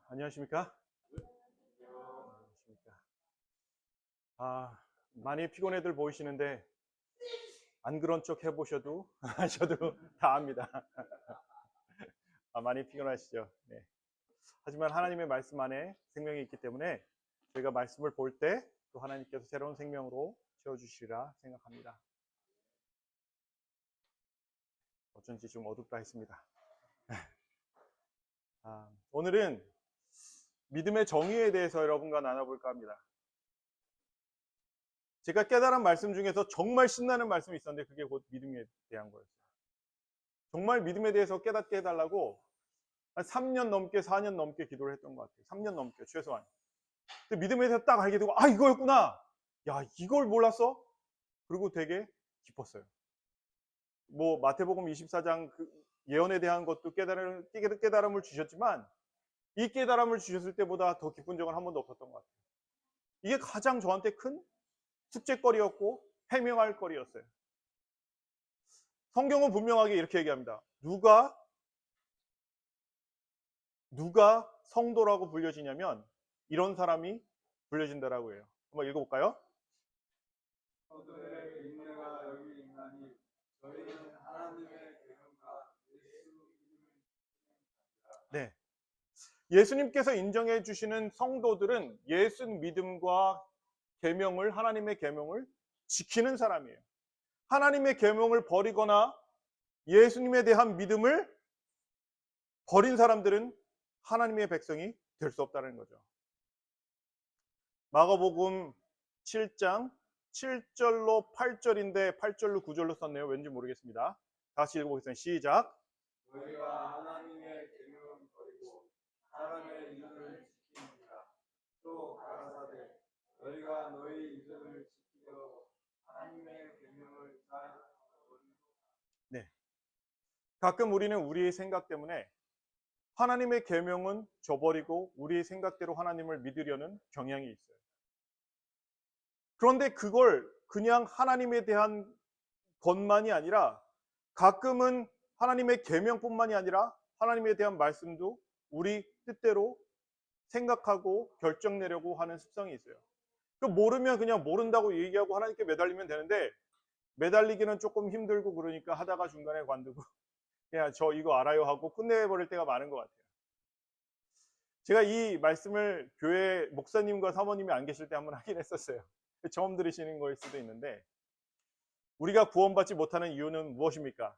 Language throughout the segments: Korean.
안녕하십니까? 많이 피곤해들 보이시는데 안 그런 척 해보셔도 하셔도 다 압니다. 많이 피곤하시죠? 네. 하지만 하나님의 말씀 안에 생명이 있기 때문에 저희가 말씀을 볼 때 또 하나님께서 새로운 생명으로 채워주시리라 생각합니다. 어쩐지 좀 어둡다 했습니다. 오늘은 믿음의 정의에 대해서 여러분과 나눠볼까 합니다. 제가 깨달은 말씀 중에서 정말 신나는 말씀이 있었는데 그게 곧 믿음에 대한 거였어요. 정말 믿음에 대해서 깨닫게 해달라고 한 3년 넘게 4년 넘게 기도를 했던 것 같아요. 3년 넘게 최소한. 근데 믿음에 대해서 딱 알게 되고 이거였구나. 야, 이걸 몰랐어? 그리고 되게 기뻤어요. 뭐 마태복음 24장 그 예언에 대한 것도 깨달음을 주셨지만 이 깨달음을 주셨을 때보다 더 기쁜 적은 한 번도 없었던 것 같아요. 이게 가장 저한테 큰 숙제거리였고 해명할 거리였어요. 성경은 분명하게 이렇게 얘기합니다. 누가 성도라고 불려지냐면 이런 사람이 불려진다라고 해요. 한번 읽어볼까요? 성도의 인내가 여기 있나니 저희는 하나님의 계명과 네. 예수님께서 인정해 주시는 성도들은 예수 믿음과 계명을 하나님의 계명을 지키는 사람이에요. 하나님의 계명을 버리거나 예수님에 대한 믿음을 버린 사람들은 하나님의 백성이 될 수 없다는 거죠. 마가복음 7장 7절로 8절인데 8절로 9절로 썼네요. 왠지 모르겠습니다. 다시 읽어보겠습니다. 시작. 너희가 하나님의 계명을 버리고 사람의 이름을 지키니라. 또 가라사대 너희가 너희 이름을 지키려 하나님의 계명을 잘 버리고. 네. 가끔 우리는 우리의 생각 때문에 하나님의 계명은 저버리고 우리의 생각대로 하나님을 믿으려는 경향이 있어요. 그런데 그걸 그냥 하나님에 대한 것만이 아니라 가끔은 하나님의 계명뿐만이 아니라 하나님에 대한 말씀도 우리 뜻대로 생각하고 결정 내려고 하는 습성이 있어요. 그 모르면 그냥 모른다고 얘기하고 하나님께 매달리면 되는데 매달리기는 조금 힘들고 그러니까 하다가 중간에 관두고 그냥 저 이거 알아요 하고 끝내버릴 때가 많은 것 같아요. 제가 이 말씀을 교회 목사님과 사모님이 안 계실 때 한번 하긴 했었어요. 처음 들으시는 거일 수도 있는데 우리가 구원받지 못하는 이유는 무엇입니까?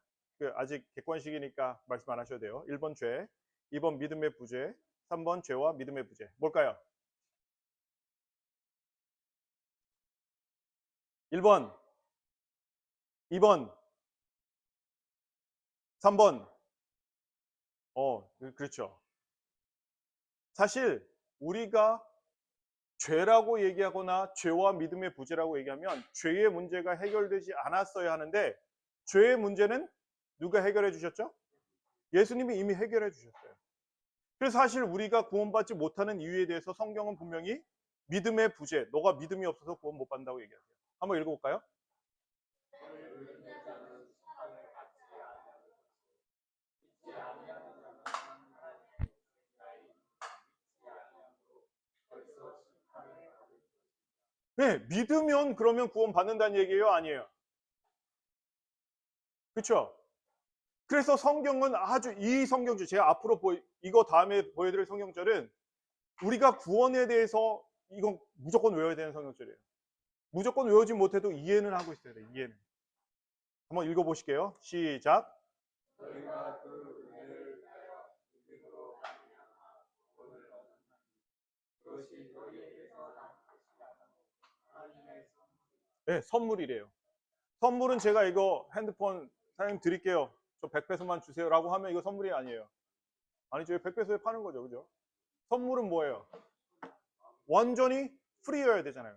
아직 객관식이니까 말씀 안 하셔도 돼요. 1번 죄, 2번 믿음의 부재, 3번 죄와 믿음의 부재. 뭘까요? 1번, 2번, 3번. 그렇죠. 사실 우리가 죄라고 얘기하거나 죄와 믿음의 부재라고 얘기하면 죄의 문제가 해결되지 않았어야 하는데 죄의 문제는 누가 해결해 주셨죠? 예수님이 이미 해결해 주셨어요. 그래서 사실 우리가 구원받지 못하는 이유에 대해서 성경은 분명히 믿음의 부재, 너가 믿음이 없어서 구원 못 받는다고 얘기하세요. 한번 읽어볼까요? 네, 믿으면 그러면 구원 받는다는 얘기예요? 아니에요? 그렇죠? 그래서 성경은 아주 이 성경절, 제가 앞으로 이거 다음에 보여드릴 성경절은 우리가 구원에 대해서 이건 무조건 외워야 되는 성경절이에요. 무조건 외우지 못해도 이해는 하고 있어야 돼요. 이해는. 한번 읽어보실게요. 시작. 너희가 그 은혜를 믿음으로 구원을 얻었나니 그것이 너희에게서 난 것이 아니라 하나님의 선물. 네, 선물이래요. 선물은 제가 이거 핸드폰 사장님 드릴게요. 저 100페소만 주세요라고 하면 이거 선물이 아니에요. 아니죠. 100페소에 파는 거죠. 그죠? 선물은 뭐예요? 완전히 프리여야 되잖아요.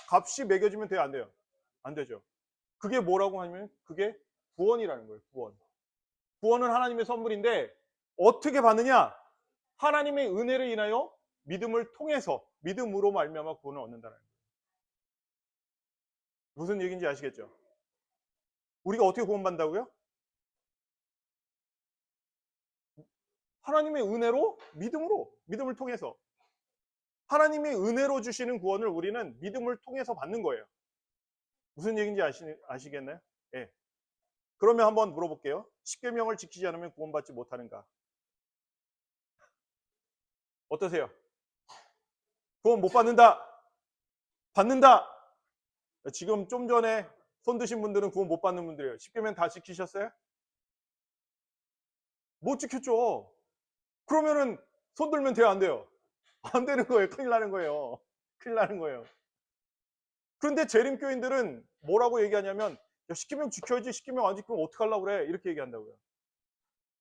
값이 매겨지면 돼요? 안 돼요? 안 되죠. 그게 뭐라고 하면 그게 구원이라는 거예요. 구원. 구원은 하나님의 선물인데 어떻게 받느냐? 하나님의 은혜를 인하여 믿음을 통해서 믿음으로 말미암아 구원을 얻는다는 거예요. 무슨 얘기인지 아시겠죠? 우리가 어떻게 구원받는다고요? 하나님의 은혜로, 믿음을 통해서. 하나님의 은혜로 주시는 구원을 우리는 믿음을 통해서 받는 거예요. 무슨 얘기인지 아시겠나요? 예. 그러면 한번 물어볼게요. 십계명을 지키지 않으면 구원받지 못하는가? 어떠세요? 구원 못 받는다. 받는다. 지금 좀 전에 손 드신 분들은 구원 못 받는 분들이에요. 십계명 다 지키셨어요? 못 지켰죠. 그러면은 손 들면 돼요, 안 돼요? 안 되는 거예요. 큰일 나는 거예요. 큰일 나는 거예요. 그런데 재림교인들은 뭐라고 얘기하냐면, 야, 십계명 지켜야지. 십계명 안 지키면 어떡하려고 그래? 이렇게 얘기한다고요.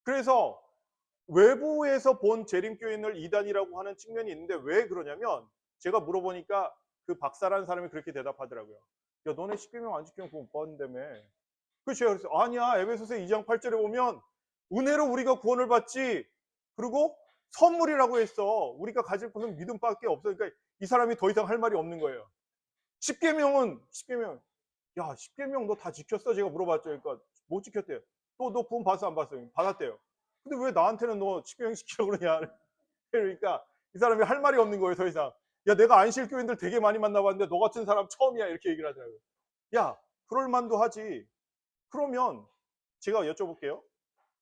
그래서 외부에서 본 재림교인을 이단이라고 하는 측면이 있는데 왜 그러냐면, 제가 물어보니까 그 박사라는 사람이 그렇게 대답하더라고요. 야, 너네 십계명 안 지키면 구원 못 받는다며. 그래서 제가 그래서 아니야. 에베소서 2장 8절에 보면 은혜로 우리가 구원을 받지. 그리고 선물이라고 했어. 우리가 가질 것은 믿음밖에 없어. 그러니까 이 사람이 더 이상 할 말이 없는 거예요. 십계명은 십계명. 야, 십계명 너 다 지켰어? 제가 물어봤죠. 그러니까 못 지켰대요. 너 구원 받았어 안 받았어요? 받았대요. 근데 왜 나한테는 너 십계명 지키라고 그러냐? 그러니까 이 사람이 할 말이 없는 거예요. 더 이상. 야, 내가 안실교인들 되게 많이 만나봤는데 너 같은 사람 처음이야. 이렇게 얘기를 하더라고요. 야, 그럴 만도 하지. 그러면 제가 여쭤볼게요.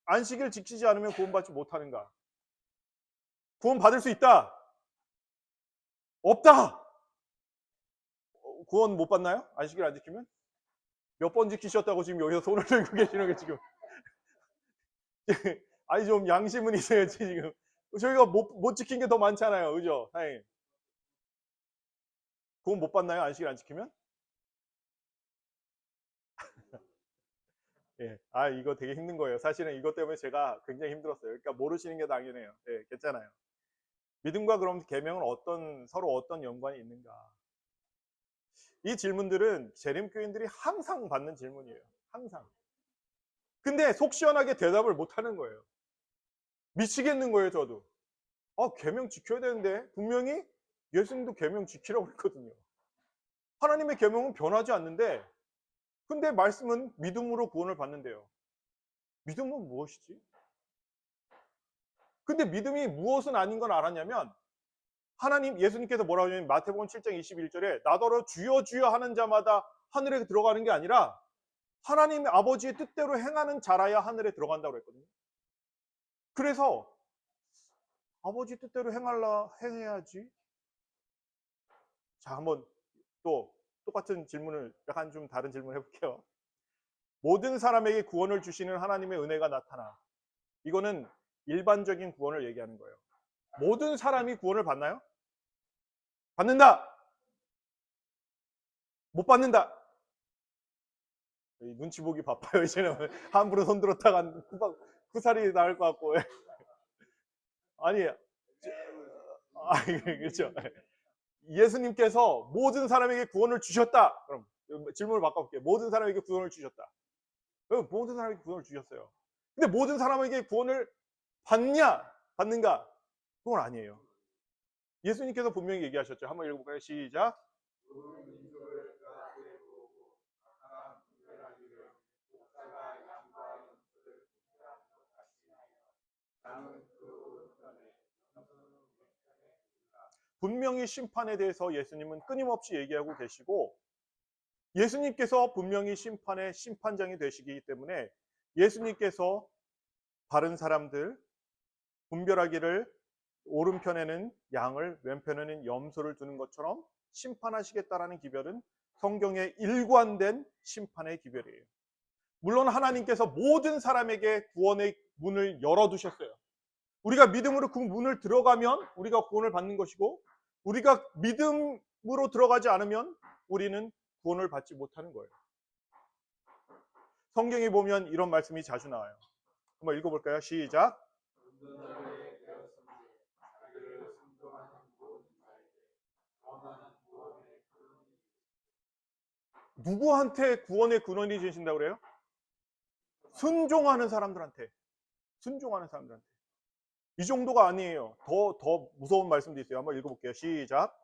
안식일 지키지 않으면 구원받지 못하는가? 구원 받을 수 있다. 없다. 구원 못 받나요? 안식일 안 지키면? 몇 번 지키셨다고 지금 여기서 손을 들고 계시는 게 지금. 아니 좀 양심은 있어야지 지금. 저희가 못 지킨 게 더 많잖아요. 그죠? 사장님. 구원 못 받나요? 안식일 안 지키면? 예. 아, 이거 되게 힘든 거예요. 사실은 이것 때문에 제가 굉장히 힘들었어요. 그러니까 모르시는 게 당연해요. 예, 괜찮아요. 믿음과 그럼 계명은 서로 어떤 연관이 있는가? 이 질문들은 재림교인들이 항상 받는 질문이에요. 항상. 근데 속 시원하게 대답을 못 하는 거예요. 미치겠는 거예요, 저도. 아, 계명 지켜야 되는데 분명히 예수님도 계명 지키라고 했거든요. 하나님의 계명은 변하지 않는데 근데 말씀은 믿음으로 구원을 받는데요. 믿음은 무엇이지? 근데 믿음이 무엇은 아닌 건 알았냐면 예수님께서 뭐라고 하냐면 마태복음 7장 21절에 나더러 주여 주여 하는 자마다 하늘에 들어가는 게 아니라 하나님 아버지의 뜻대로 행하는 자라야 하늘에 들어간다고 했거든요. 그래서 아버지 뜻대로 행해야지. 자, 한번 또 똑같은 질문을 약간 좀 다른 질문 해볼게요. 모든 사람에게 구원을 주시는 하나님의 은혜가 나타나. 이거는 일반적인 구원을 얘기하는 거예요. 모든 사람이 구원을 받나요? 받는다. 못 받는다. 눈치 보기 바빠요. 이제는 함부로 손 들었다가 쿠살이 나올 것 같고. 아니, 그렇죠. 예수님께서 모든 사람에게 구원을 주셨다. 그럼 질문을 바꿔볼게요. 모든 사람에게 구원을 주셨다. 모든 사람에게 구원을 주셨어요. 근데 모든 사람에게 구원을 받는가? 그건 아니에요. 예수님께서 분명히 얘기하셨죠. 한번 읽어볼까요? 시작. 분명히 심판에 대해서 예수님은 끊임없이 얘기하고 계시고 예수님께서 분명히 심판장이 되시기 때문에 예수님께서 바른 사람들 분별하기를 오른편에는 양을 왼편에는 염소를 두는 것처럼 심판하시겠다라는 기별은 성경에 일관된 심판의 기별이에요. 물론 하나님께서 모든 사람에게 구원의 문을 열어두셨어요. 우리가 믿음으로 그 문을 들어가면 우리가 구원을 받는 것이고 우리가 믿음으로 들어가지 않으면 우리는 구원을 받지 못하는 거예요. 성경에 보면 이런 말씀이 자주 나와요. 한번 읽어볼까요? 시작. 누구한테 구원의 근원이 주신다고 그래요? 순종하는 사람들한테. 순종하는 사람들한테. 이 정도가 아니에요. 더 무서운 말씀도 있어요. 한번 읽어볼게요. 시작.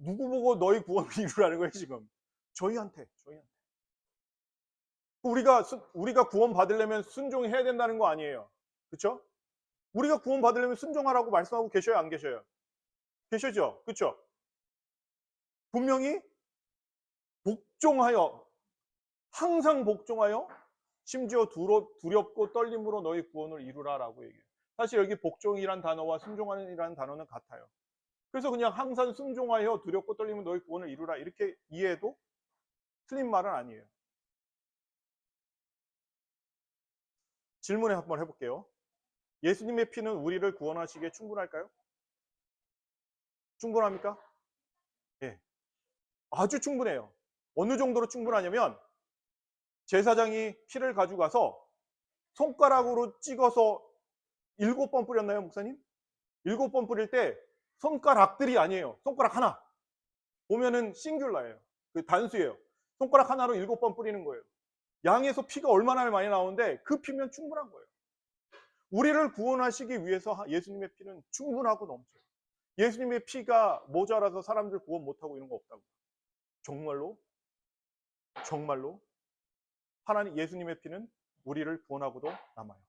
누구 보고 너희 구원을 이루라는 거예요, 지금? 저희한테. 우리가 구원 받으려면 순종해야 된다는 거 아니에요. 그렇죠? 우리가 구원 받으려면 순종하라고 말씀하고 계셔요, 안 계셔요? 계시죠? 그렇죠? 분명히 복종하여, 항상 복종하여, 심지어 두렵고 떨림으로 너희 구원을 이루라라고 얘기해요. 사실 여기 복종이란 단어와 순종하는이라는 단어는 같아요. 그래서 그냥 항상 순종하여 두렵고 떨리면 너희 구원을 이루라 이렇게 이해해도 틀린 말은 아니에요. 질문을 한번 해볼게요. 예수님의 피는 우리를 구원하시기에 충분할까요? 충분합니까? 예. 아주 충분해요. 어느 정도로 충분하냐면 제사장이 피를 가져가서 손가락으로 찍어서 7번 뿌렸나요, 목사님? 7번 뿌릴 때 손가락들이 아니에요. 손가락 하나. 보면은 싱귤라예요. 그 단수예요. 손가락 하나로 7번 뿌리는 거예요. 양에서 피가 얼마나 많이 나오는데 그 피면 충분한 거예요. 우리를 구원하시기 위해서 예수님의 피는 충분하고 넘쳐요. 예수님의 피가 모자라서 사람들 구원 못하고 이런 거 없다고. 정말로 하나님 예수님의 피는 우리를 구원하고도 남아요.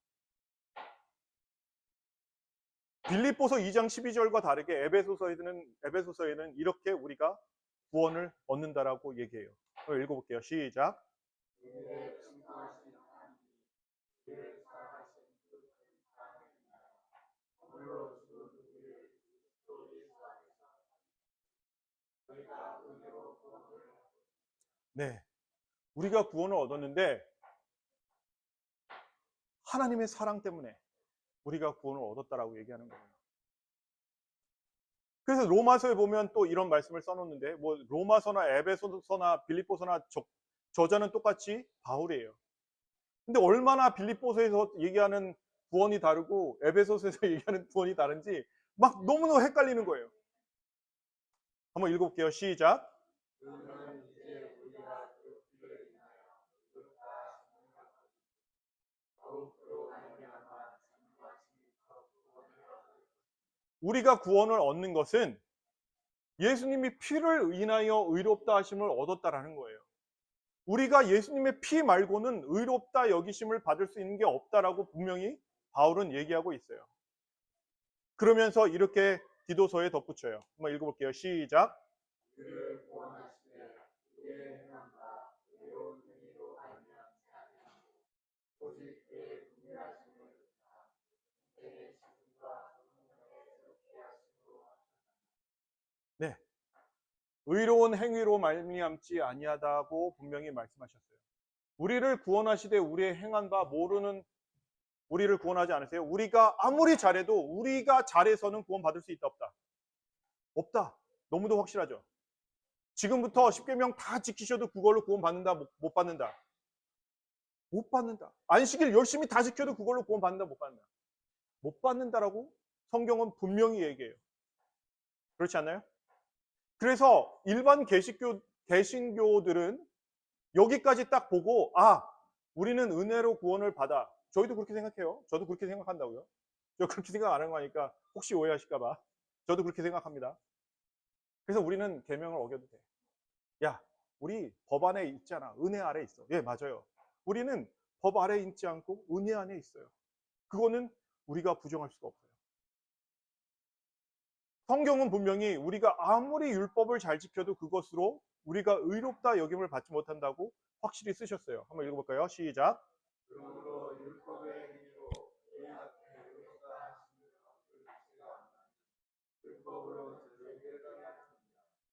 빌립보서 2장 12절과 다르게 에베소서에는 이렇게 우리가 구원을 얻는다라고 얘기해요. 읽어볼게요. 시작. 네, 우리가 구원을 얻었는데 하나님의 사랑 때문에 우리가 구원을 얻었다라고 얘기하는 거예요. 그래서 로마서에 보면 또 이런 말씀을 써놓는데 뭐 로마서나 에베소서나 빌립보서나 저자는 똑같이 바울이에요. 근데 얼마나 빌립보서에서 얘기하는 구원이 다르고 에베소서에서 얘기하는 구원이 다른지 막 너무너무 헷갈리는 거예요. 한번 읽어볼게요. 시작. 우리가 구원을 얻는 것은 예수님이 피를 인하여 의롭다 하심을 얻었다라는 거예요. 우리가 예수님의 피 말고는 의롭다 여기심을 받을 수 있는 게 없다라고 분명히 바울은 얘기하고 있어요. 그러면서 이렇게 디도서에 덧붙여요. 한번 읽어볼게요. 시작. 네, 의로운 행위로 말미암지 아니하다고 분명히 말씀하셨어요. 우리를 구원하시되 우리의 행한 바 모르는 우리를 구원하지 않으세요? 우리가 아무리 잘해도 우리가 잘해서는 구원받을 수 있다 없다? 없다. 너무도 확실하죠. 지금부터 10계명 다 지키셔도 그걸로 구원받는다 못 받는다? 못 받는다. 안식일 열심히 다 지켜도 그걸로 구원받는다 못 받는다? 못 받는다라고 성경은 분명히 얘기해요. 그렇지 않나요? 그래서 일반 개신교들은 여기까지 딱 보고 우리는 은혜로 구원을 받아. 저희도 그렇게 생각해요. 저도 그렇게 생각한다고요. 저 그렇게 생각 안 하는 거니까 혹시 오해하실까 봐. 저도 그렇게 생각합니다. 그래서 우리는 계명을 어겨도 돼. 야, 우리 법 안에 있잖아. 은혜 아래 있어. 예, 맞아요. 우리는 법 아래 있지 않고 은혜 안에 있어요. 그거는 우리가 부정할 수가 없어요. 성경은 분명히 우리가 아무리 율법을 잘 지켜도 그것으로 우리가 의롭다 여김을 받지 못한다고 확실히 쓰셨어요. 한번 읽어볼까요? 시작. 그러므로 율법의 행위로 이 앞에 의롭다 하심을 율법으로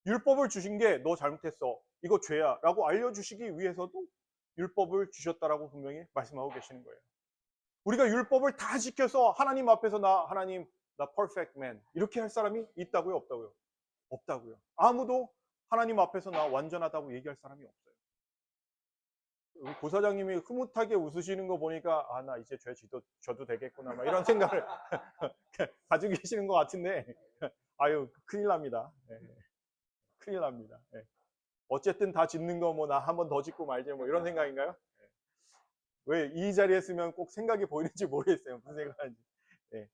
율법을 주신 게 너 잘못했어. 이거 죄야. 라고 알려주시기 위해서도 율법을 주셨다라고 분명히 말씀하고 계시는 거예요. 우리가 율법을 다 지켜서 하나님 앞에서 나 perfect man 이렇게 할 사람이 있다고요? 없다고요? 없다고요. 아무도 하나님 앞에서 나 완전하다고 얘기할 사람이 없어요. 우리 고사장님이 흐뭇하게 웃으시는 거 보니까 나 이제 죄 져도 되겠구나 막 이런 생각을 가지고 계시는 것 같은데 아유 큰일 납니다. 네. 큰일 납니다. 네. 어쨌든 다 짓는 거 뭐 나 한 번 더 짓고 말지 뭐 이런 생각인가요? 네. 왜 이 자리에 쓰면 꼭 생각이 보이는지 모르겠어요. 무슨 생각인지. 네.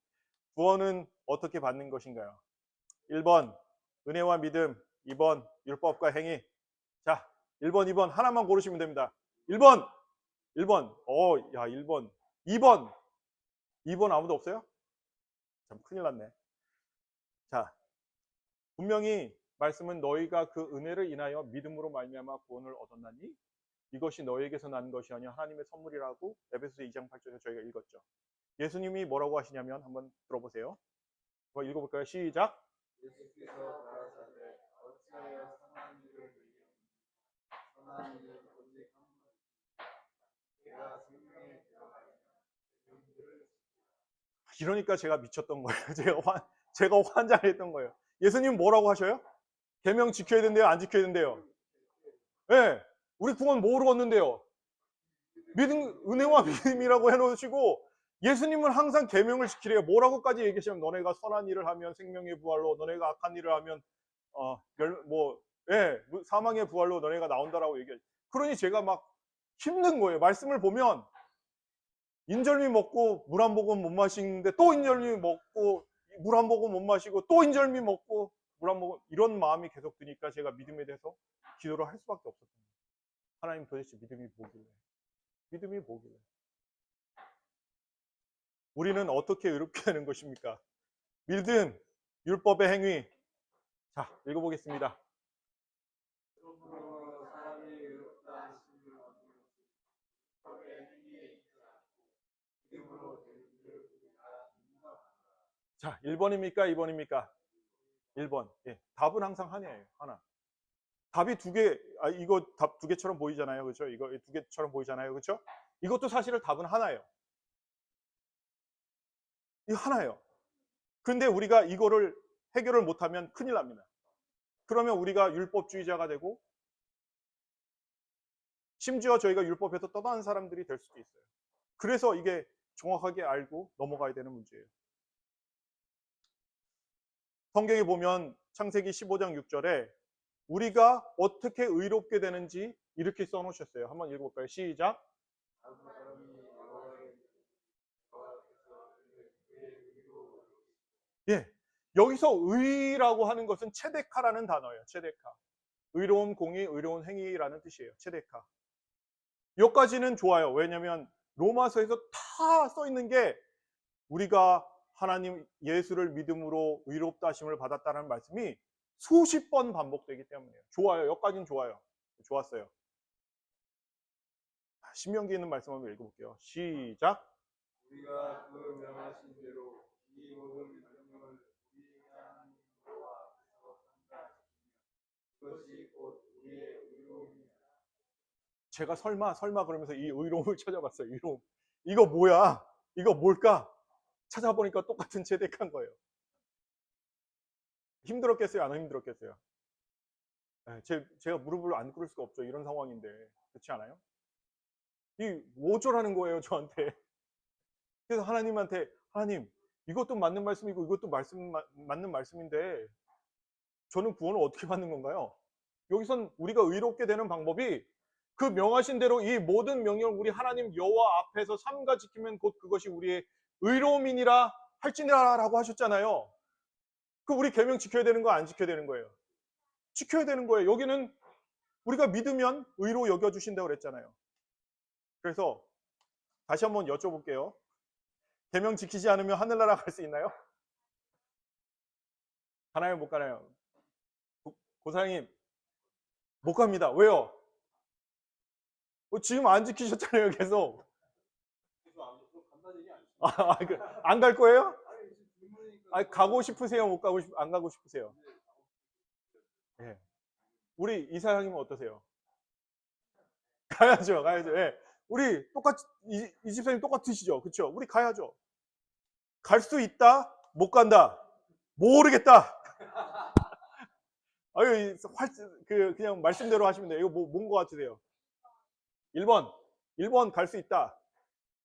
구원은 어떻게 받는 것인가요? 1번 은혜와 믿음, 2번 율법과 행위. 자, 1번, 2번 하나만 고르시면 됩니다. 1번, 1번. 야, 1번. 2번. 2번 아무도 없어요? 참 큰일 났네. 자, 분명히 말씀은 너희가 그 은혜를 인하여 믿음으로 말미암아 구원을 얻었나니 이것이 너희에게서 난 것이 아니라 하나님의 선물이라고 에베소서 2장 8절에서 저희가 읽었죠. 예수님이 뭐라고 하시냐면 한번 들어보세요. 한번 읽어볼까요? 시작. 예수께서 가라사대 어찌하여 선한 일을 선한 일을 오직 한 번 내가 생명에 들어가면 계명들을 이러니까 제가 미쳤던 거예요. 제가 환장했던 거예요. 예수님 뭐라고 하셔요? 계명 지켜야 된대요? 안 지켜야 된대요? 네, 우리 구원 뭐로 얻는데요? 믿음, 은혜와 믿음이라고 해놓으시고 예수님은 항상 계명을 지키래요. 뭐라고까지 얘기하시면 너네가 선한 일을 하면 생명의 부활로, 너네가 악한 일을 하면 사망의 부활로 너네가 나온다라고 얘기해요. 그러니 제가 막 힘든 거예요. 말씀을 보면 인절미 먹고 물 한 모금 못 마시는데 또 인절미 먹고 물 한 모금 못 마시고 또 인절미 먹고 물 한 모금, 이런 마음이 계속 드니까 제가 믿음에 대해서 기도를 할 수밖에 없었던 거예요. 하나님 도대체 믿음이 뭐길래? 믿음이 뭐길래? 우리는 어떻게 의롭게 되는 것입니까? 믿음, 율법의 행위. 자, 읽어보겠습니다. 그러므로 사람이 의롭다 하심을 얻는 것은 율법의 행위에 있지 않고 믿음으로 되는 줄을 우리가 인정한다. 자, 1번입니까? 2번입니까? 1번. 예, 답은 항상 하나예요. 하나. 답이 두 개, 이거 답 두 개처럼 보이잖아요. 그렇죠? 이거 두 개처럼 보이잖아요. 그렇죠? 이것도 사실은 답은 하나예요. 이거 하나예요. 근데 우리가 이거를 해결을 못하면 큰일 납니다. 그러면 우리가 율법주의자가 되고 심지어 저희가 율법에서 떠나는 사람들이 될 수도 있어요. 그래서 이게 정확하게 알고 넘어가야 되는 문제예요. 성경에 보면 창세기 15장 6절에 우리가 어떻게 의롭게 되는지 이렇게 써놓으셨어요. 한번 읽어볼까요? 시작. 한 사람이 여호와께서 그의 의로 예, 여기서 의라고 하는 것은 체데카라는 단어예요. 체데카. 의로운 공의, 의로운 행위라는 뜻이에요. 체데카. 여기까지는 좋아요. 왜냐하면 로마서에서 다 써있는 게 우리가 하나님 예수를 믿음으로 의롭다 하심을 받았다는 말씀이 수십 번 반복되기 때문이에요. 좋아요. 여기까지는 좋아요. 좋았어요. 신명기에 있는 말씀 한번 읽어볼게요. 시작. 우리가 그 명하신 대로 이 모든 명령을 우리 하나님 여호와 앞에서 전달하시면 그것이 곧 우리의 의로움이라. 제가 설마 그러면서 이 의로움을 찾아봤어요. 의로움. 이거 뭐야? 이거 뭘까? 찾아보니까 똑같은 체득한 거예요. 힘들었겠어요? 안 힘들었겠어요? 네, 제가 무릎을 안 꿇을 수가 없죠. 이런 상황인데. 그렇지 않아요? 이 어쩌라는 거예요, 저한테. 그래서 하나님한테, 하나님, 이것도 맞는 말씀이고 이것도 맞는 말씀인데 저는 구원을 어떻게 받는 건가요? 여기선 우리가 의롭게 되는 방법이 그 명하신 대로 이 모든 명령을 우리 하나님 여호와 앞에서 삼가 지키면 곧 그것이 우리의 의로움이니라 할지니라라고 하셨잖아요. 그 우리 계명 지켜야 되는 거 안 지켜야 되는 거예요? 지켜야 되는 거예요. 여기는 우리가 믿으면 의로 여겨주신다고 그랬잖아요. 그래서 다시 한번 여쭤볼게요. 계명 지키지 않으면 하늘나라 갈 수 있나요? 가나요? 못 가나요? 고사장님 못 갑니다. 왜요? 지금 안 지키셨잖아요. 계속. 안 갈 거예요? 가고 싶으세요? 못 가고 안 가고 싶으세요? 네. 우리 이사장님은 어떠세요? 가야죠. 예. 우리 똑같이 이 집사님 똑같으시죠? 그렇죠? 우리 가야죠. 갈 수 있다, 못 간다, 모르겠다. 아유, 그냥 말씀대로 하시면 돼요. 이거 뭔 거 같으세요? 1번 갈 수 있다.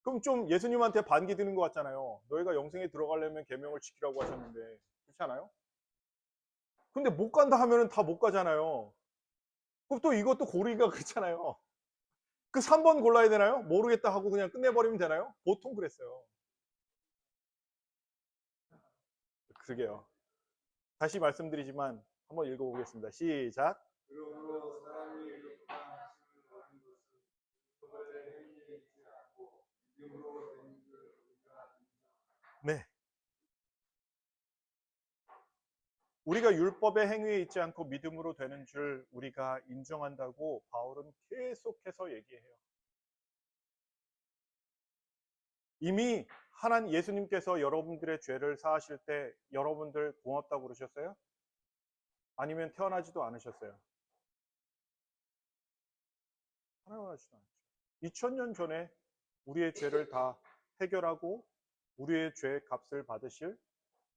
그럼 좀 예수님한테 반기 드는 것 같잖아요. 너희가 영생에 들어가려면 계명을 지키라고 하셨는데 그렇지 않아요? 근데 못 간다 하면은 다 못 가잖아요. 그럼 또 이것도 고르기가 그렇잖아요. 그 3번 골라야 되나요? 모르겠다 하고 그냥 끝내버리면 되나요? 보통 그랬어요. 그러게요. 다시 말씀드리지만 한번 읽어보겠습니다. 시작. 그러므로 사람이 율법하심을 아는 것은 율법의 행위에 있지 않고 믿음으로 되는 줄 우리가 인정하노라. 네. 우리가 율법의 행위에 있지 않고 믿음으로 되는 줄 우리가 인정한다고 바울은 계속해서 얘기해요. 이미 하나님 예수님께서 여러분들의 죄를 사하실 때 여러분들 고맙다고 그러셨어요? 아니면 태어나지도 않으셨어요? 태어나지도 않았죠. 2000년 전에 우리의 죄를 다 해결하고 우리의 죄의 값을 받으실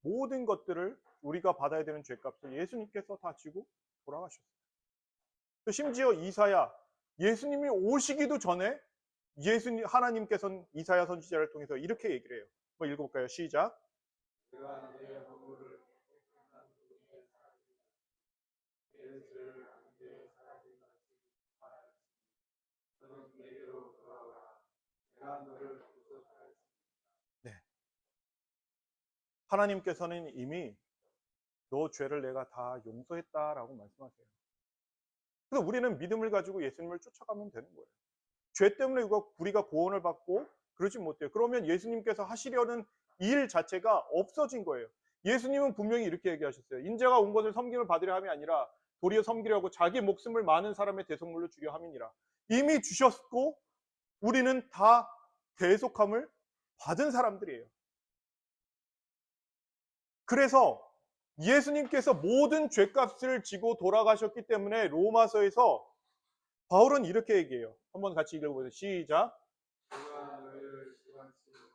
모든 것들을 우리가 받아야 되는 죄값을 예수님께서 다 지고 돌아가셨어요. 심지어 이사야, 예수님이 오시기도 전에 하나님께서는 이사야 선지자를 통해서 이렇게 얘기를 해요. 한번 읽어볼까요? 시작. 내가 내 허물을 깨끗한 도시에 살리고 내 죄를 안개에 사라진 같이 말하였으니 너는 내게로 돌아오라. 내가 너를 구속하였으니. 네. 하나님께서는 이미 너 죄를 내가 다 용서했다라고 말씀하세요. 그래서 우리는 믿음을 가지고 예수님을 쫓아가면 되는 거예요. 죄 때문에 우리가 구원을 받고 그러지 못해요. 그러면 예수님께서 하시려는 일 자체가 없어진 거예요. 예수님은 분명히 이렇게 얘기하셨어요. 인자가 온 것을 섬김을 받으려 함이 아니라 도리어 섬기려고 자기 목숨을 많은 사람의 대속물로 주려 함이니라. 이미 주셨고 우리는 다 대속함을 받은 사람들이에요. 그래서 예수님께서 모든 죄값을 지고 돌아가셨기 때문에 로마서에서 바울은 이렇게 얘기해요. 한번 같이 읽어보세요. 시작. 내가 너희를 시원치 못하니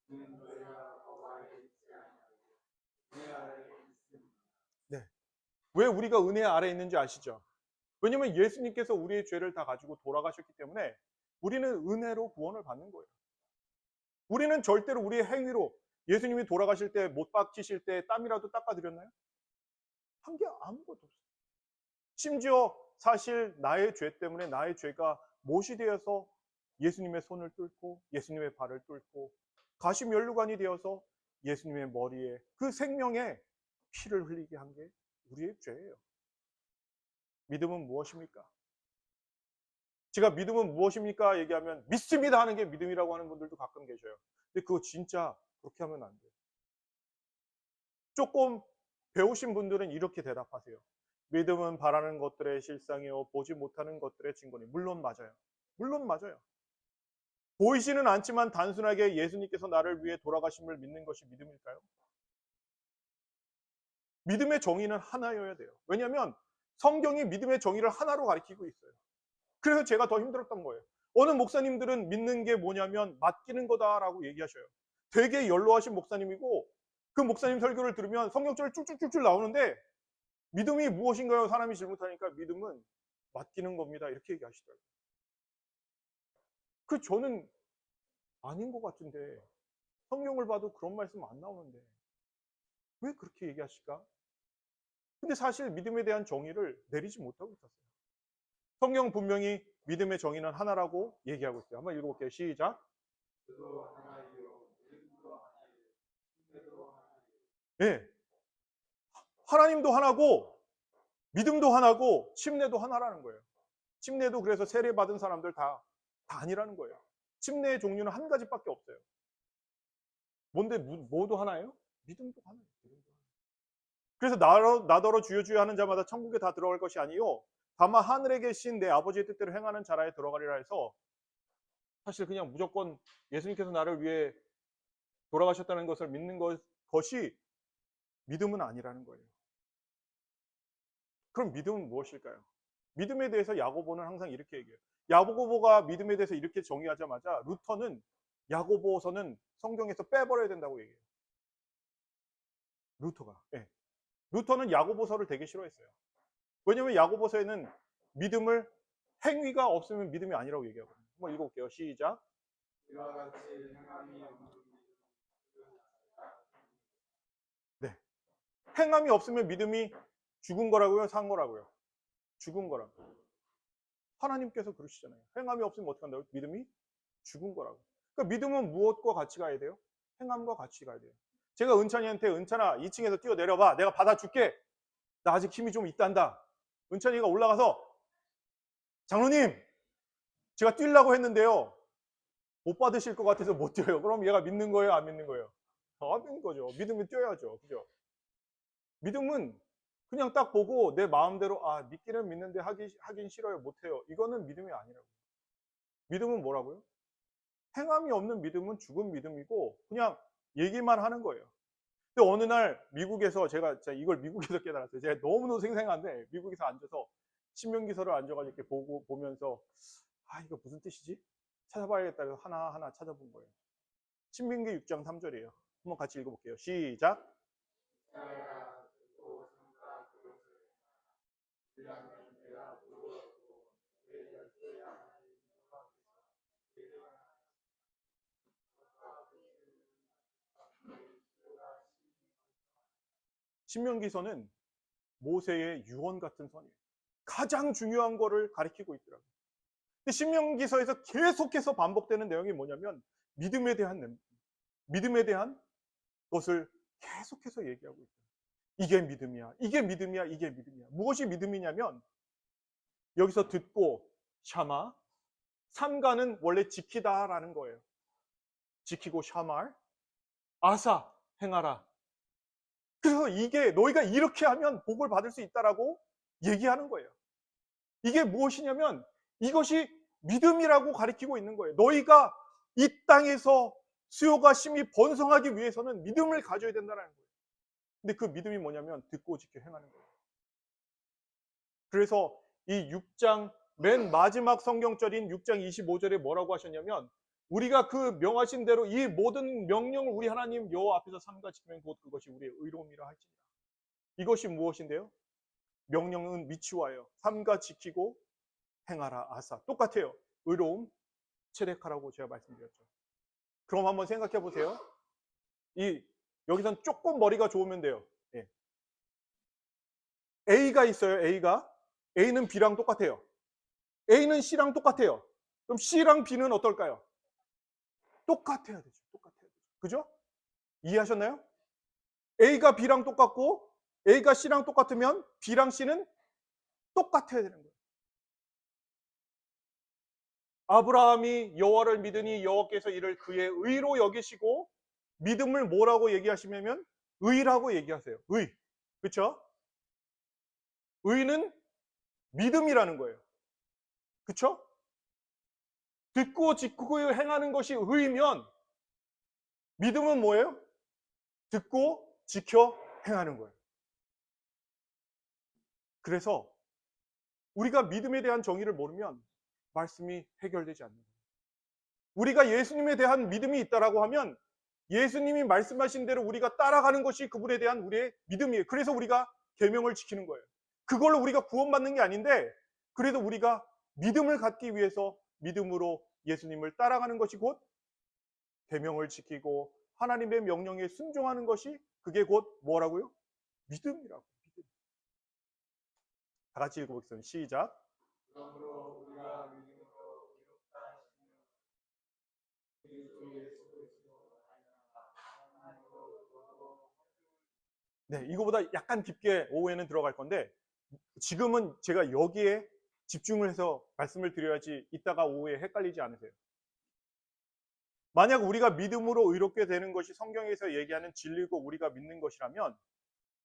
이는 너희가 법 아래에 있지 아니하고 내 아래에 있습니다. 네. 왜 우리가 은혜 아래에 있는지 아시죠? 왜냐하면 예수님께서 우리의 죄를 다 가지고 돌아가셨기 때문에 우리는 은혜로 구원을 받는 거예요. 우리는 절대로 우리의 행위로 예수님이 돌아가실 때 못 박히실 때 땀이라도 닦아드렸나요? 한 게 아무것도 없어요. 심지어 사실 나의 죄 때문에 나의 죄가 못이 되어서 예수님의 손을 뚫고 예수님의 발을 뚫고 가시면류관이 되어서 예수님의 머리에 그 생명에 피를 흘리게 한 게 우리의 죄예요. 믿음은 무엇입니까? 제가 믿음은 무엇입니까? 얘기하면 믿습니다 하는 게 믿음이라고 하는 분들도 가끔 계셔요. 근데 그거 진짜 그렇게 하면 안 돼요. 조금 배우신 분들은 이렇게 대답하세요. 믿음은 바라는 것들의 실상이요 보지 못하는 것들의 증거니. 물론 맞아요. 물론 맞아요. 보이지는 않지만 단순하게 예수님께서 나를 위해 돌아가심을 믿는 것이 믿음일까요? 믿음의 정의는 하나여야 돼요. 왜냐하면 성경이 믿음의 정의를 하나로 가리키고 있어요. 그래서 제가 더 힘들었던 거예요. 어느 목사님들은 믿는 게 뭐냐면 맡기는 거다라고 얘기하셔요. 되게 연로하신 목사님이고 그 목사님 설교를 들으면 성경절이 쭉쭉쭉쭉 나오는데 믿음이 무엇인가요? 사람이 질문하니까 믿음은 맡기는 겁니다. 이렇게 얘기하시더라고요. 저는 아닌 것 같은데 성경을 봐도 그런 말씀 안 나오는데 왜 그렇게 얘기하실까? 근데 사실 믿음에 대한 정의를 내리지 못하고 있었어요. 성경 분명히 믿음의 정의는 하나라고 얘기하고 있어요. 한번 읽어볼게요. 시작. 그도 하나이요 믿음도 하나이요 힘도 하나이요. 네. 하나님도 하나고 믿음도 하나고 침례도 하나라는 거예요. 침례도 그래서 세례받은 사람들 다 아니라는 거예요. 침례의 종류는 한 가지밖에 없어요. 뭔데 뭐도 하나예요? 믿음도 하나예요. 그래서 나더러 주여 주여 하는 자마다 천국에 다 들어갈 것이 아니요 다만 하늘에 계신 내 아버지의 뜻대로 행하는 자라에 들어가리라 해서 사실 그냥 무조건 예수님께서 나를 위해 돌아가셨다는 것을 믿는 것이 믿음은 아니라는 거예요. 그럼 믿음은 무엇일까요? 믿음에 대해서 야고보는 항상 이렇게 얘기해요. 야고보가 믿음에 대해서 이렇게 정의하자마자 루터는 야고보서는 성경에서 빼버려야 된다고 얘기해요. 루터가. 네. 루터는 야고보서를 되게 싫어했어요. 왜냐하면 야고보서에는 믿음을 행위가 없으면 믿음이 아니라고 얘기하거든요. 한번 읽어볼게요. 시작. 이와 같이 행함이 없는 네. 행함이 없으면 믿음이 죽은 거라고요? 산 거라고요? 죽은 거라고. 하나님께서 그러시잖아요. 행함이 없으면 어떻게 한다고요? 믿음이 죽은 거라고. 그러니까 믿음은 무엇과 같이 가야 돼요? 행함과 같이 가야 돼요. 제가 은찬이한테 은찬아 2층에서 뛰어내려봐. 내가 받아줄게. 나 아직 힘이 좀 있단다. 은찬이가 올라가서 장로님, 제가 뛰려고 했는데요. 못 받으실 것 같아서 못 뛰어요. 그럼 얘가 믿는 거예요? 안 믿는 거예요? 안 믿는 거죠. 믿으면 뛰어야죠. 그죠? 믿음은 그냥 딱 보고 내 마음대로 믿기는 믿는데 하긴 싫어요. 못해요. 이거는 믿음이 아니라고. 믿음은 뭐라고요? 행함이 없는 믿음은 죽은 믿음이고 그냥 얘기만 하는 거예요. 근데 어느 날 미국에서 제가 이걸 미국에서 깨달았어요. 제가 너무너무 생생한데 미국에서 앉아서 신명기서를 앉아가지고 이렇게 보면서 이거 무슨 뜻이지? 찾아봐야겠다 해서 하나하나 찾아본 거예요. 신명기 6장 3절이에요. 한번 같이 읽어볼게요. 시작. 신명기서는 모세의 유언 같은 선이에요. 가장 중요한 거를 가리키고 있더라고요. 근데 신명기서에서 계속해서 반복되는 내용이 뭐냐면 믿음에 대한 것을 계속해서 얘기하고 있어요. 이게 믿음이야. 이게 믿음이야. 이게 믿음이야. 무엇이 믿음이냐면 여기서 듣고 샤마, 삼가는 원래 지키다라는 거예요. 지키고 샤말, 아사 행하라. 그래서 이게 너희가 이렇게 하면 복을 받을 수 있다라고 얘기하는 거예요. 이게 무엇이냐면 이것이 믿음이라고 가리키고 있는 거예요. 너희가 이 땅에서 수요가 심히 번성하기 위해서는 믿음을 가져야 된다는 거예요. 근데 그 믿음이 뭐냐면 듣고 지켜 행하는 거예요. 그래서 이 6장 맨 마지막 성경절인 6장 25절에 뭐라고 하셨냐면 우리가 그 명하신 대로 이 모든 명령을 우리 하나님 여호와 앞에서 삼가 지키면 곧 그것이 우리의 의로움이라 할지니라. 이것이 무엇인데요? 명령은 미치와요. 삼가 지키고 행하라 아사. 똑같아요. 의로움, 체득하라고 제가 말씀드렸죠. 그럼 한번 생각해 보세요. 여기선 조금 머리가 좋으면 돼요. 예. A가 있어요. A는 B랑 똑같아요. A는 C랑 똑같아요. 그럼 C랑 B는 어떨까요? 똑같아야 되죠. 그죠? 이해하셨나요? A가 B랑 똑같고 A가 C랑 똑같으면 B랑 C는 똑같아야 되는 거예요. 아브라함이 여호와를 믿으니 여호와께서 이를 그의 의로 여기시고 믿음을 뭐라고 얘기하시냐면 의라고 얘기하세요. 의. 그렇죠? 의는 믿음이라는 거예요. 그렇죠? 듣고 지키고 행하는 것이 의면 믿음은 뭐예요? 듣고 지켜 행하는 거예요. 그래서 우리가 믿음에 대한 정의를 모르면 말씀이 해결되지 않는 거예요. 우리가 예수님에 대한 믿음이 있다라고 하면 예수님이 말씀하신 대로 우리가 따라가는 것이 그분에 대한 우리의 믿음이에요. 그래서 우리가 계명을 지키는 거예요. 그걸로 우리가 구원받는 게 아닌데 그래도 우리가 믿음을 갖기 위해서 믿음으로 예수님을 따라가는 것이 곧 계명을 지키고 하나님의 명령에 순종하는 것이 그게 곧 뭐라고요? 믿음이라고. 믿음. 다 같이 읽어보겠습니다. 시작. 그러므로 우리가 믿음으로 이롭다 하시며 그리스도 예수 그리스도 하나님으로 도도. 네, 이거보다 약간 깊게 오후에는 들어갈 건데 지금은 제가 여기에 집중을 해서 말씀을 드려야지 이따가 오후에 헷갈리지 않으세요. 만약 우리가 믿음으로 의롭게 되는 것이 성경에서 얘기하는 진리고 우리가 믿는 것이라면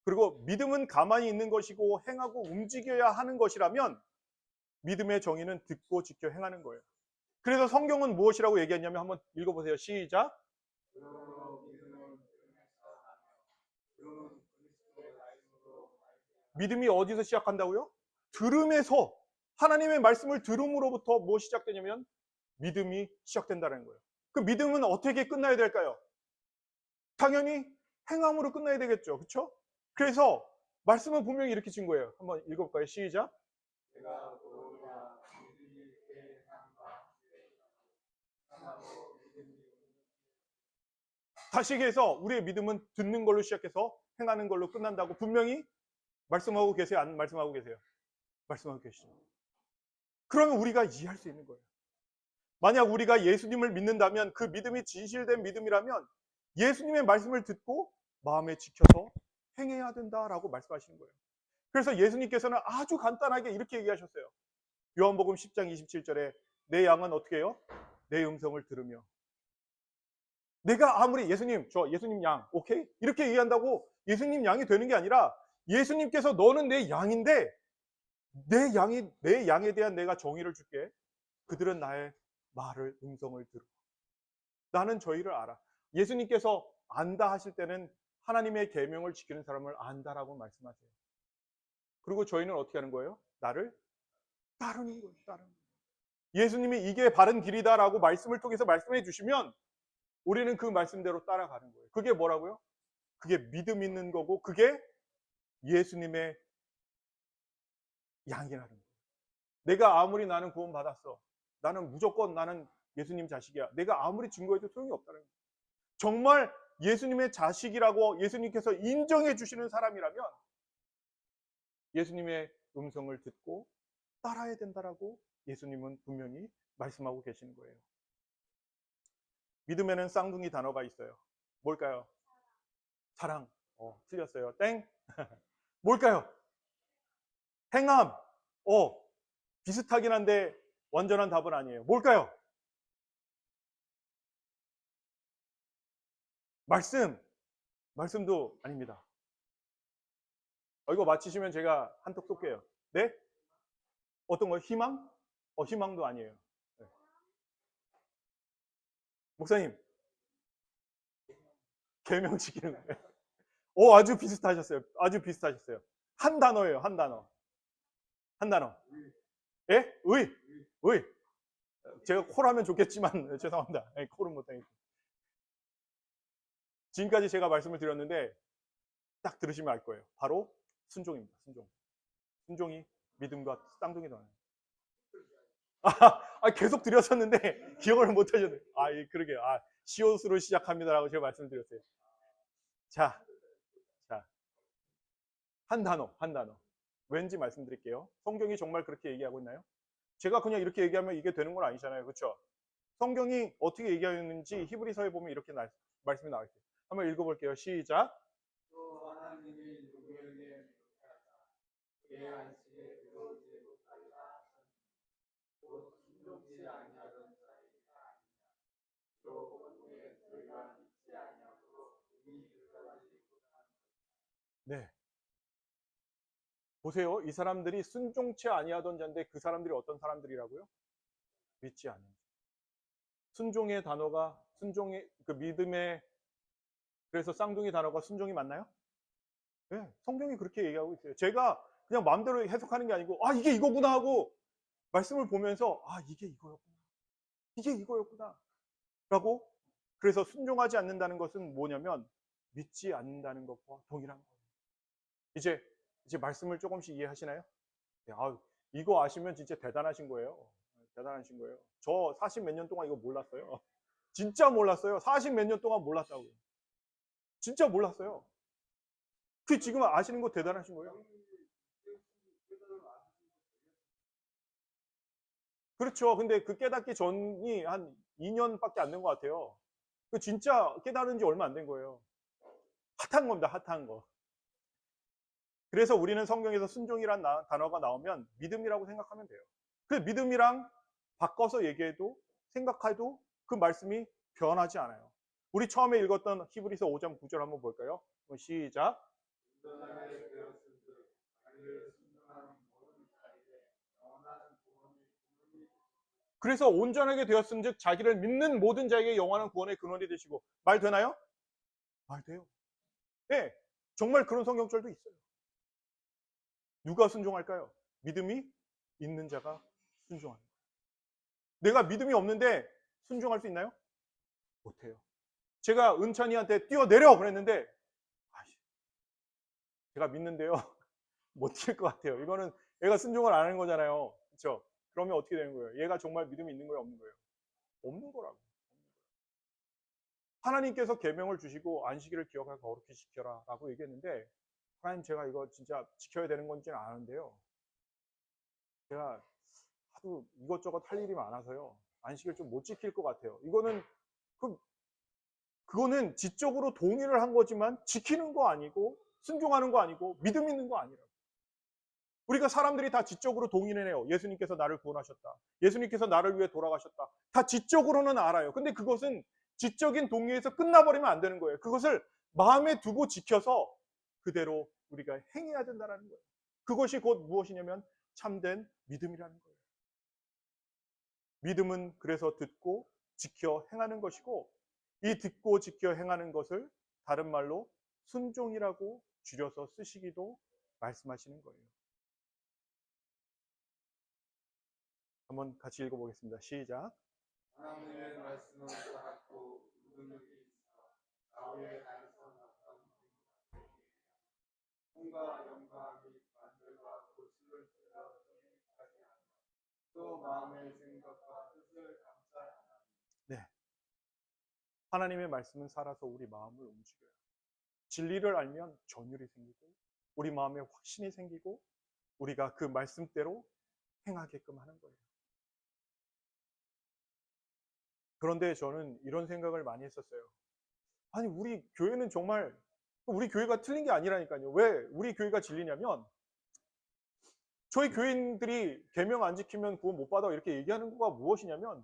그리고 믿음은 가만히 있는 것이고 행하고 움직여야 하는 것이라면 믿음의 정의는 듣고 지켜 행하는 거예요. 그래서 성경은 무엇이라고 얘기했냐면 한번 읽어보세요. 시작. 그러므로 믿음은 들음에서 나며 들음은 그리스도의 말씀으로 믿음이 어디서 시작한다고요? 들음에서. 하나님의 말씀을 들음으로부터 뭐 시작되냐면 믿음이 시작된다는 거예요. 그 믿음은 어떻게 끝나야 될까요? 당연히 행함으로 끝나야 되겠죠. 그렇죠? 그래서 말씀은 분명히 이렇게 진 거예요. 한번 읽어볼까요? 시작. 내가 보오라 믿음이 내 삶과 하나도 믿음이 다시 얘기해서 우리의 믿음은 듣는 걸로 시작해서 행하는 걸로 끝난다고 분명히 말씀하고 계세요? 안 말씀하고 계세요? 말씀하고 계시죠. 그러면 우리가 이해할 수 있는 거예요. 만약 우리가 예수님을 믿는다면 그 믿음이 진실된 믿음이라면 예수님의 말씀을 듣고 마음에 지켜서 행해야 된다라고 말씀하시는 거예요. 그래서 예수님께서는 아주 간단하게 이렇게 얘기하셨어요. 요한복음 10장 27절에 내 양은 어떻게 해요? 내 음성을 들으며. 내가 아무리 예수님, 저 예수님 양, 오케이? 이렇게 얘기한다고 예수님 양이 되는 게 아니라 예수님께서 너는 내 양인데 내 양에 대한 내가 정의를 줄게. 그들은 나의 말을, 음성을 들어. 나는 저희를 알아. 예수님께서 안다 하실 때는 하나님의 계명을 지키는 사람을 안다라고 말씀하세요. 그리고 저희는 어떻게 하는 거예요? 나를 따르는 거예요. 따르는 거예요. 예수님이 이게 바른 길이다라고 말씀을 통해서 말씀해 주시면 우리는 그 말씀대로 따라가는 거예요. 그게 뭐라고요? 그게 믿음 있는 거고 그게 예수님의 양이라는 거예요. 내가 아무리 나는 구원 받았어. 나는 무조건 나는 예수님 자식이야. 내가 아무리 증거해도 소용이 없다는 거예요. 정말 예수님의 자식이라고 예수님께서 인정해 주시는 사람이라면 예수님의 음성을 듣고 따라야 된다라고 예수님은 분명히 말씀하고 계시는 거예요. 믿음에는 쌍둥이 단어가 있어요. 뭘까요? 사랑. 틀렸어요. 땡. 뭘까요? 행함. 비슷하긴 한데 완전한 답은 아니에요. 뭘까요? 말씀도 아닙니다. 이거 맞히시면 제가 한턱 쏠게요. 네? 어떤 거요? 희망? 희망도 아니에요. 네. 목사님, 계명 지키는 거예요. 아주 비슷하셨어요. 아주 비슷하셨어요. 한 단어예요. 한 단어. 한 단어. 예? 의. 제가 콜하면 좋겠지만 죄송합니다. 콜은 못하겠고. 지금까지 제가 말씀을 드렸는데 딱 들으시면 알 거예요. 바로 순종입니다. 순종. 순종이 믿음과 쌍둥이 단어예요. 계속 드렸었는데 기억을 못 하셨네. 그러게요. 시옷으로 시작합니다라고 제가 말씀을 드렸어요. 자, 한 단어. 왠지 말씀드릴게요. 성경이 정말 그렇게 얘기하고 있나요? 제가 그냥 이렇게 얘기하면 이게 되는 건 아니잖아요. 그렇죠? 성경이 어떻게 얘기하는지 히브리서에 보면 이렇게 말씀이 나와 있어요. 한번 읽어볼게요. 시작. 또 하나님이 누구에게 그의 안식에 들어오지 못하리라 곧 순종치 아니하던 자이라 또 그의 저희가 믿지 아니하므로 이미 그까지 네. 보세요. 이 사람들이 순종치 아니하던 자인데 그 사람들이 어떤 사람들이라고요? 믿지 않는 자. 순종의 단어가 순종의 그 믿음의 그래서 쌍둥이 단어가 순종이 맞나요? 네, 성경이 그렇게 얘기하고 있어요. 제가 그냥 마음대로 해석하는 게 아니고 이게 이거구나 하고 말씀을 보면서 이게 이거였구나. 이게 이거였구나. 라고 그래서 순종하지 않는다는 것은 뭐냐면 믿지 않는다는 것과 동일한 거예요. 이제 말씀을 조금씩 이해하시나요? 네, 이거 아시면 진짜 대단하신 거예요. 대단하신 거예요. 저 40 몇 년 동안 이거 몰랐어요. 진짜 몰랐어요. 40 몇 년 동안 몰랐다고요. 진짜 몰랐어요. 그 지금 아시는 거 대단하신 거예요. 그렇죠. 근데 그 깨닫기 전이 한 2년밖에 안 된 것 같아요. 그 진짜 깨달은 지 얼마 안 된 거예요. 핫한 겁니다. 핫한 거. 그래서 우리는 성경에서 순종이란 단어가 나오면 믿음이라고 생각하면 돼요. 그 믿음이랑 바꿔서 얘기해도 생각해도 그 말씀이 변하지 않아요. 우리 처음에 읽었던 히브리서 5장 9절 한번 볼까요? 시작. 그래서 온전하게 되었은즉 자기를 믿는 모든 자에게 영원한 구원의 근원이 되시고. 말 되나요? 말 돼요. 네, 정말 그런 성경절도 있어요. 누가 순종할까요? 믿음이 있는 자가 순종하는 거예요. 내가 믿음이 없는데 순종할 수 있나요? 못해요. 제가 은찬이한테 뛰어내려 그랬는데 제가 믿는데요. 못 뛸 것 같아요. 이거는 얘가 순종을 안 하는 거잖아요. 그렇죠? 그러면 어떻게 되는 거예요? 얘가 정말 믿음이 있는 거예요? 없는 거예요? 없는 거라고. 하나님께서 계명을 주시고 안식일을 기억하고 거룩히 지켜라 라고 얘기했는데 하나님 제가 이거 진짜 지켜야 되는 건지는 아는데요. 제가 하도 이것저것 할 일이 많아서요. 안식일 좀 못 지킬 것 같아요. 이거는 그거는 지적으로 동의를 한 거지만 지키는 거 아니고 순종하는 거 아니고 믿음 있는 거 아니라고. 우리가 사람들이 다 지적으로 동의는 해요. 예수님께서 나를 구원하셨다. 예수님께서 나를 위해 돌아가셨다. 다 지적으로는 알아요. 근데 그것은 지적인 동의에서 끝나버리면 안 되는 거예요. 그것을 마음에 두고 지켜서 그대로 우리가 행해야 된다는 거예요. 그것이 곧 무엇이냐면 참된 믿음이라는 거예요. 믿음은 그래서 듣고 지켜 행하는 것이고, 이 듣고 지켜 행하는 것을 다른 말로 순종이라고 줄여서 쓰시기도 말씀하시는 거예요. 한번 같이 읽어보겠습니다. 시작. 하나님의 말씀은 살았고 능력이 있어 아우의 날선 어떤 꿈과 영광 및 만들과 고수를 들어 정리하게 하며 또 마음의 생각과 뜻을 감찰하나. 네. 하나님의 말씀은 살아서 우리 마음을 움직여요. 진리를 알면 전율이 생기고 우리 마음에 확신이 생기고 우리가 그 말씀대로 행하게끔 하는 거예요. 그런데 저는 이런 생각을 많이 했었어요. 아니, 우리 교회는 정말 우리 교회가 틀린 게 아니라니까요. 왜 우리 교회가 진리냐면, 저희 교인들이 계명 안 지키면 구원 못 받아 이렇게 얘기하는 거가 무엇이냐면,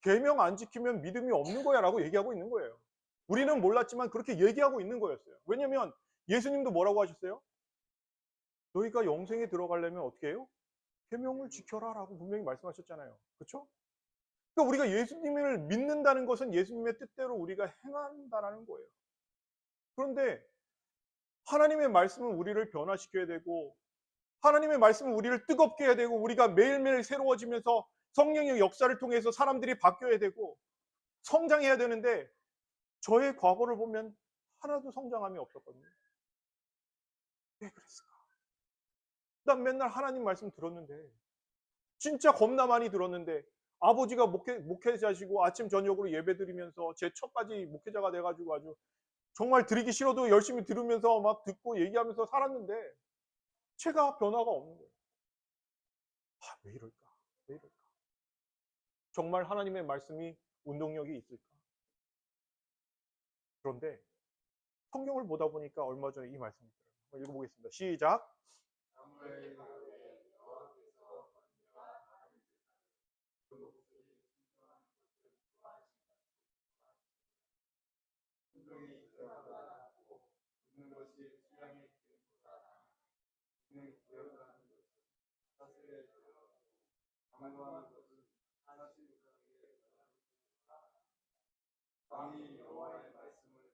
계명 안 지키면 믿음이 없는 거야 라고 얘기하고 있는 거예요. 우리는 몰랐지만 그렇게 얘기하고 있는 거였어요. 왜냐면 예수님도 뭐라고 하셨어요? 너희가 영생에 들어가려면 어떻게 해요? 계명을 지켜라 라고 분명히 말씀하셨잖아요. 그렇죠? 그러니까 우리가 예수님을 믿는다는 것은 예수님의 뜻대로 우리가 행한다는 거예요. 그런데 하나님의 말씀은 우리를 변화시켜야 되고, 하나님의 말씀은 우리를 뜨겁게 해야 되고, 우리가 매일매일 새로워지면서 성령의 역사를 통해서 사람들이 바뀌어야 되고 성장해야 되는데, 저의 과거를 보면 하나도 성장함이 없었거든요. 왜 그랬을까? 난 맨날 하나님 말씀 들었는데, 진짜 겁나 많이 들었는데, 아버지가 목회자시고 아침 저녁으로 예배 드리면서 제 첫까지 목회자가 돼가지고 아주 정말 드리기 싫어도 열심히 들으면서 막 듣고 얘기하면서 살았는데 제가 변화가 없는 거예요. 왜 이럴까? 왜 이럴까? 정말 하나님의 말씀이 운동력이 있을까? 그런데 성경을 보다 보니까 얼마 전에 이 말씀이 있더라고요. 한번 읽어보겠습니다. 시작. 사무엘이 가로되 여호와께서 번제와 다른 그 목소리 순종하는 것을 좋아하시나니 순종이 이전보다 낫고 듣는 것이 수양의 기름보다 나으니 이는 기억하는 것은 사슬에 들어가고 강구하는 것은 사실 우상에게 들어가고 왕이 여호와의 말씀을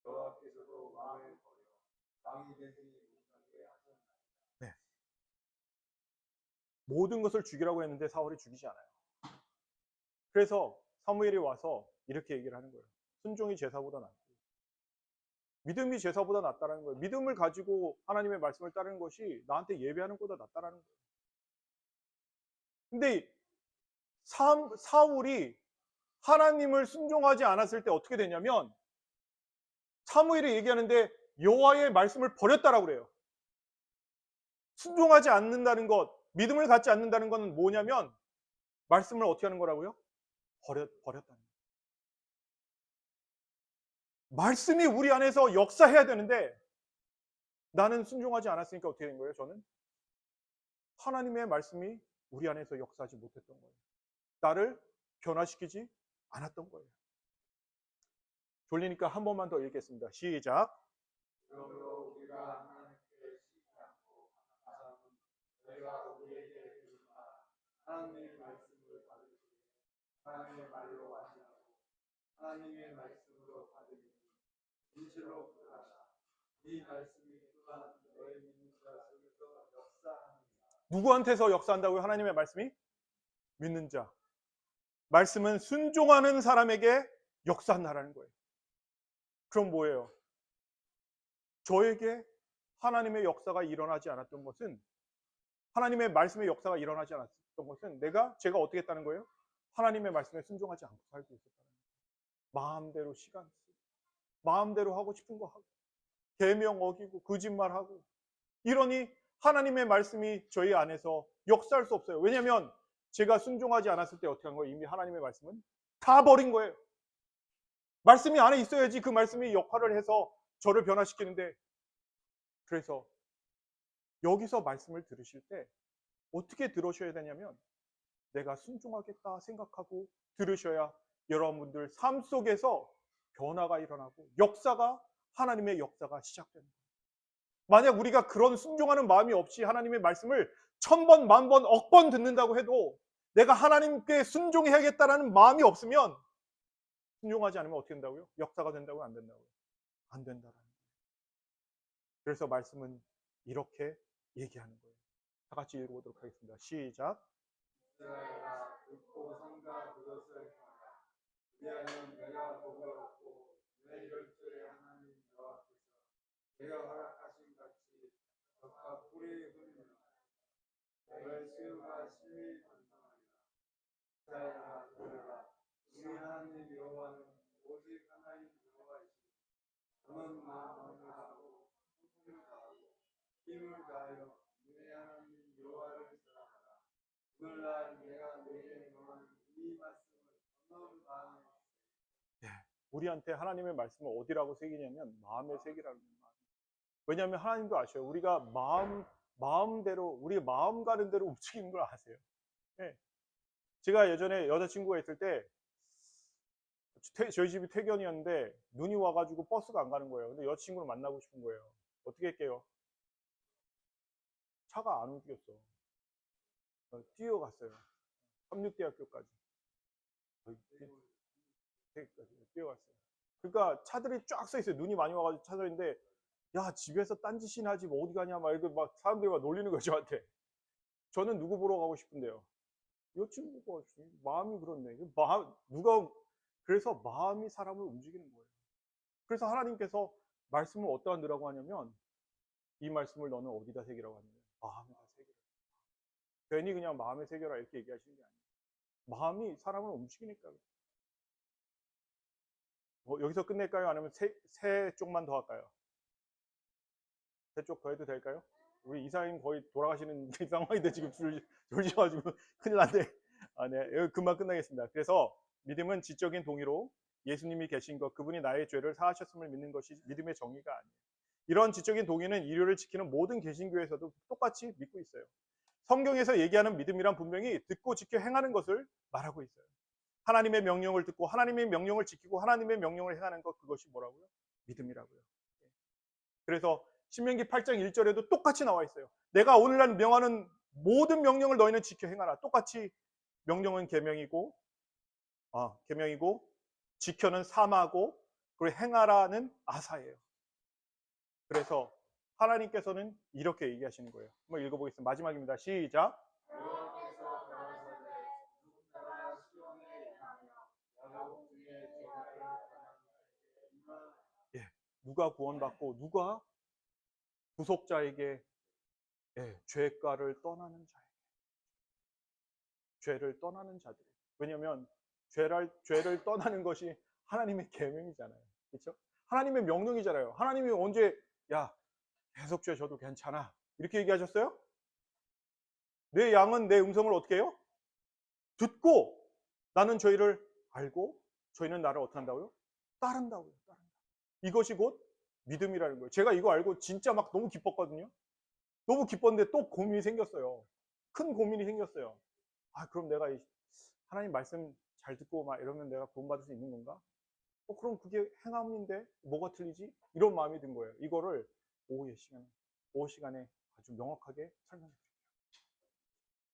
버렸고 여호와께서도 왕을 버려 왕이 되지 못하게 하셨나니. 네. 모든 것을 죽이라고 했는데 사울이 죽이지 않아요. 그래서 사무엘이 와서 이렇게 얘기를 하는 거예요. 순종이 제사보다 낫고 믿음이 제사보다 낫다라는 거예요. 믿음을 가지고 하나님의 말씀을 따르는 것이 나한테 예배하는 것보다 낫다라는 거예요. 근데 사울이 하나님을 순종하지 않았을 때 어떻게 되냐면, 사무엘이 얘기하는데 여호와의 말씀을 버렸다라고 그래요. 순종하지 않는다는 것, 믿음을 갖지 않는다는 것은 뭐냐면 말씀을 어떻게 하는 거라고요? 버렸다는 거예요. 말씀이 우리 안에서 역사해야 되는데 나는 순종하지 않았으니까 어떻게 된 거예요? 저는 하나님의 말씀이 우리 안에서 역사하지 못했던 거예요. 나를 변화시키지 않았던 거예요. 졸리니까 한 번만 더 읽겠습니다. 시작. 그러므로 우리가 하나님께 쉬지 않고 항상 저희가 우리에게 이르노라. 하나님의 말씀을 받으시되 하나님의 말로 하시고 하나님의 말씀으로 받으니 진실로 그러하다. 이 말씀이 또한 너의 믿는 자 속에서 역사하느니라. 누구한테서 역사한다고요? 하나님의 말씀이? 믿는 자. 말씀은 순종하는 사람에게 역사한다라는 거예요. 그럼 뭐예요? 저에게 하나님의 역사가 일어나지 않았던 것은, 하나님의 말씀의 역사가 일어나지 않았던 것은 제가 어떻게 했다는 거예요? 하나님의 말씀에 순종하지 않고 살고 있었다는 거예요. 마음대로 시간 쓰고 마음대로 하고 싶은 거 하고 계명 어기고 거짓말하고 이러니 하나님의 말씀이 저희 안에서 역사할 수 없어요. 왜냐하면 제가 순종하지 않았을 때 어떻게 한 거예요? 이미 하나님의 말씀은 다 버린 거예요. 말씀이 안에 있어야지 그 말씀이 역할을 해서 저를 변화시키는데, 그래서 여기서 말씀을 들으실 때 어떻게 들으셔야 되냐면 내가 순종하겠다 생각하고 들으셔야 여러분들 삶 속에서 변화가 일어나고 하나님의 역사가 시작됩니다. 만약 우리가 그런 순종하는 마음이 없이 하나님의 말씀을 1000번, 10,000번, 10,000번 듣는다고 해도 내가 하나님께 순종해야겠다라는 마음이 없으면 순종하지 않으면 어떻게 된다고요? 역사가 된다고요? 안 된다고요? 안 된다라는 거예요. 그래서 말씀은 이렇게 얘기하는 거예요. 다 같이 읽어보도록 하겠습니다. 시작. 이스라엘아 듣고 삼가 그것을 행하라. 그리하면 내가 복을 얻고 내 열조의 하나님 여호와께서 내가 허락하신 같이 적과 꿀이 흐르며 너의 수요가 심히 번성하리라. 이스라엘아 들으라. 우리 하나님 여호와는 오직 하나님 여호와이시니 너는 마음을 다하고 힘을 다하고 힘을 다하여 내 하나님 여호와를 사랑하라. 오늘날 내가 너에게 명하는 이 말씀을 너는 마음에 우리한테 하나님의 말씀을 어디라고 새기냐면 마음에 새기라는 거예요. 왜냐하면 하나님도 아셔요. 우리가 마음대로 우리 마음 가는 대로 움직이는 걸 아세요. 네. 제가 예전에 여자친구가 있을 때 저희 집이 퇴견이었는데 눈이 와가지고 버스가 안 가는 거예요. 근데 여자친구를 만나고 싶은 거예요. 어떻게 할게요? 차가 안 움직였어. 뛰어갔어요. 삼육대학교까지. 뛰어갔어요. 그러니까 차들이 쫙 서 있어요. 눈이 많이 와가지고 차 서 있는데 야 집에서 딴짓이나 하지 뭐 어디 가냐 막 이렇게 막 사람들이 막 놀리는 거죠 저한테. 저는 누구 보러 가고 싶은데요. 여친구가 마음이 그렇네. 그래서 마음이 사람을 움직이는 거예요. 그래서 하나님께서 말씀을 어디다 넣으라고 하냐면 이 말씀을 너는 어디다 새기라고 하냐면 마음에다 새기라. 괜히 그냥 마음에 새겨라 이렇게 얘기하시는 게 아니에요. 마음이 사람을 움직이니까. 여기서 끝낼까요? 아니면 세 쪽만 더 할까요? 세 쪽 더 해도 될까요? 우리 이사님 거의 돌아가시는 상황인데 지금 졸지가지고 큰일 났네. 아, 네. 여기 금방 끝나겠습니다. 그래서 믿음은 지적인 동의로 예수님이 계신 것, 그분이 나의 죄를 사하셨음을 믿는 것이 믿음의 정의가 아니에요. 이런 지적인 동의는 일요를 지키는 모든 개신교에서도 똑같이 믿고 있어요. 성경에서 얘기하는 믿음이란 분명히 듣고 지켜 행하는 것을 말하고 있어요. 하나님의 명령을 듣고 하나님의 명령을 지키고 하나님의 명령을 행하는 것, 그것이 뭐라고요? 믿음이라고요. 그래서 신명기 8장 1절에도 똑같이 나와 있어요. 내가 오늘날 명하는 모든 명령을 너희는 지켜 행하라. 똑같이 명령은 계명이고 지켜는 사마고 그리고 행하라는 아사예요. 그래서 하나님께서는 이렇게 얘기하시는 거예요. 한번 읽어보겠습니다. 마지막입니다. 시작. 여호와께서 가라사대 누군가가 시온에 임하며 야곱 중에 제사를 하는 자에게 임하는 예, 누가 구원받고 누가 구속자에게 죄가를 떠나는 자에게 죄를 떠나는 자들. 왜냐하면 죄를 떠나는 것이 하나님의 계명이잖아요. 그렇죠? 하나님의 명령이잖아요. 하나님이 언제 야 계속 죄 져도 괜찮아 이렇게 얘기하셨어요? 내 양은 내 음성을 어떻게 해요? 듣고 나는 저희를 알고 저희는 나를 어떻게 한다고요? 따른다고요. 이것이 곧 믿음이라는 거예요. 제가 이거 알고 진짜 막 너무 기뻤거든요. 너무 기뻤는데 또 고민이 생겼어요. 큰 고민이 생겼어요. 그럼 내가 하나님 말씀 잘 듣고 막 이러면 내가 구원받을 수 있는 건가? 그럼 그게 행함인데 뭐가 틀리지? 이런 마음이 든 거예요. 이거를 오후 시간에 아주 명확하게 설명해 드렸어요.